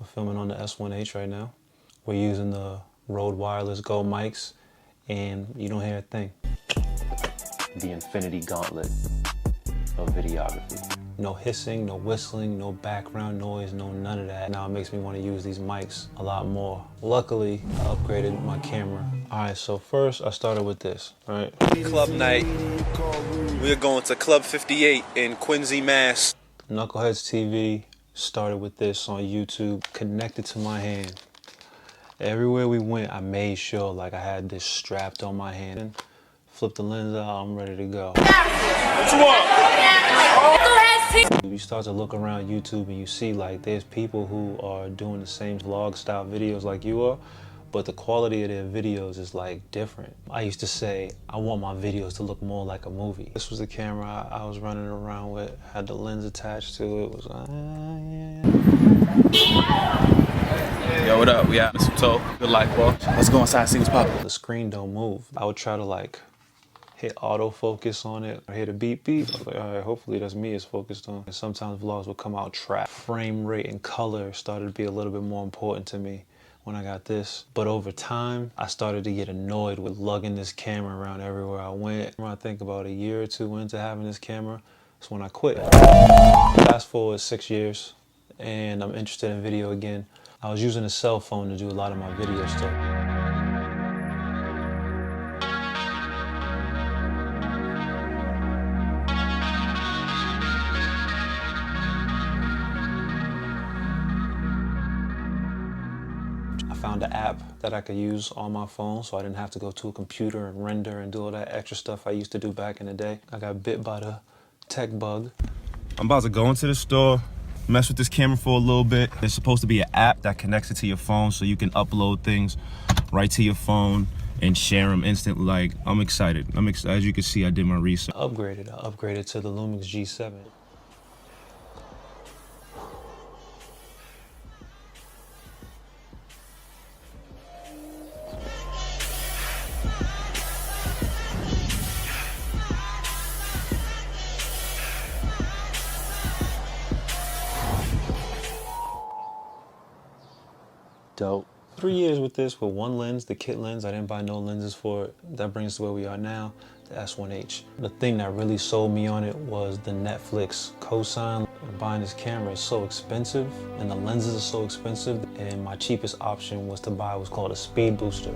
filming on the S1H right now. We're using the Rode Wireless Go mics, and you don't hear a thing. The infinity gauntlet of videography. No hissing, no whistling, no background noise, no none of that. Now it makes me want to use these mics a lot more. Luckily, I upgraded my camera. All right, so first I started with this, right? Club night. We are going to Club 58 in Quincy, Mass. Knuckleheads TV started with this on YouTube, connected to my hand. Everywhere we went, I made sure like I had this strapped on my hand. Flip the lens out, I'm ready to go. What you want? You start to look around YouTube and you see like there's people who are doing the same vlog style videos like you are, but the quality of their videos is like different. I used to say, I want my videos to look more like a movie. This was the camera I was running around with, had the lens attached to it. Was Yo, what up? We out in some tow. Good life, bro. Let's go inside and see what's poppin'. The screen don't move. I would try to like hit autofocus on it, or hit a beep beep. I was like, all right, hopefully that's me it's focused on. And sometimes vlogs would come out trapped. Frame rate and color started to be a little bit more important to me when I got this. But over time, I started to get annoyed with lugging this camera around everywhere I went. I think about a year or two into having this camera, that's when I quit. Fast forward 6 years, and I'm interested in video again. I was using a cell phone to do a lot of my video stuff. I found an app that I could use on my phone so I didn't have to go to a computer and render and do all that extra stuff I used to do back in the day. I got bit by the tech bug. I'm about to go into the store, mess with this camera for a little bit. There's supposed to be an app that connects it to your phone so you can upload things right to your phone and share them instantly. Like, I'm excited. As you can see, I did my research. I upgraded to the Lumix G7. Dope. 3 years with this, with one lens, the kit lens. I didn't buy no lenses for it. That brings us to where we are now, the S1H. The thing that really sold me on it was the Netflix cosign. Buying this camera is so expensive, and the lenses are so expensive, and my cheapest option was to buy what's called a speed booster.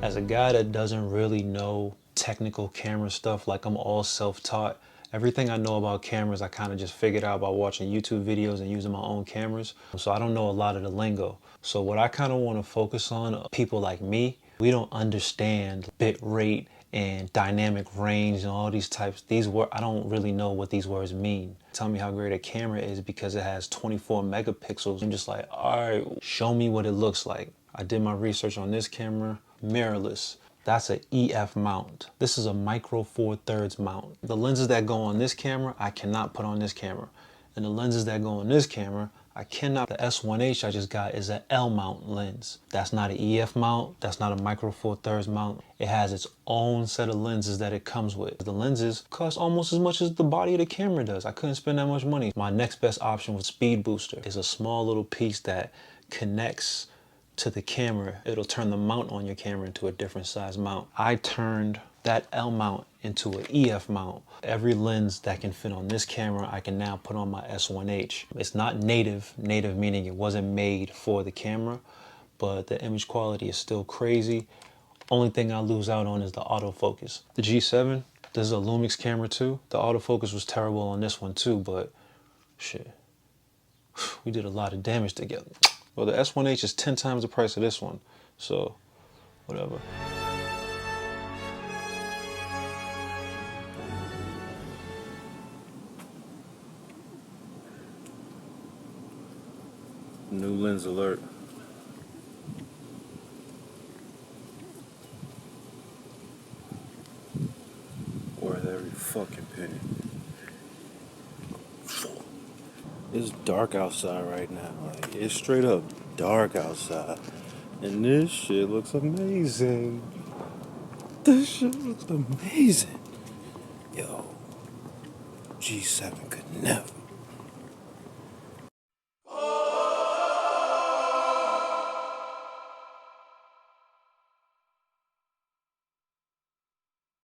As a guy that doesn't really know technical camera stuff, like I'm all self-taught, everything I know about cameras, I kind of just figured out by watching YouTube videos and using my own cameras. So I don't know a lot of the lingo. So what I kind of want to focus on, people like me, we don't understand bit rate and dynamic range and all these types. These words, I don't really know what these words mean. Tell me how great a camera is because it has 24 megapixels. I'm just like, all right, show me what it looks like. I did my research on this camera, mirrorless. That's an EF mount. This is a micro 4/3 mount. The lenses that go on this camera, I cannot put on this camera. And the lenses that go on this camera, I cannot. The S1H I just got is an L mount lens. That's not an EF mount. That's not a micro 4/3 mount. It has its own set of lenses that it comes with. The lenses cost almost as much as the body of the camera does. I couldn't spend that much money. My next best option was speed booster. It's a small little piece that connects to the camera. It'll turn the mount on your camera into a different size mount. I turned that L mount into an EF mount. Every lens that can fit on this camera, I can now put on my S1H. It's not native meaning it wasn't made for the camera, but the image quality is still crazy. Only thing I lose out on is the autofocus. The G7, this is a Lumix camera too. The autofocus was terrible on this one too, but shit, we did a lot of damage together. Well, the S1H is 10 times the price of this one, so whatever. New lens alert. Worth every fucking penny. It's dark outside right now. Like, it's straight up dark outside. And this shit looks amazing. This shit looks amazing. Yo, G7 could never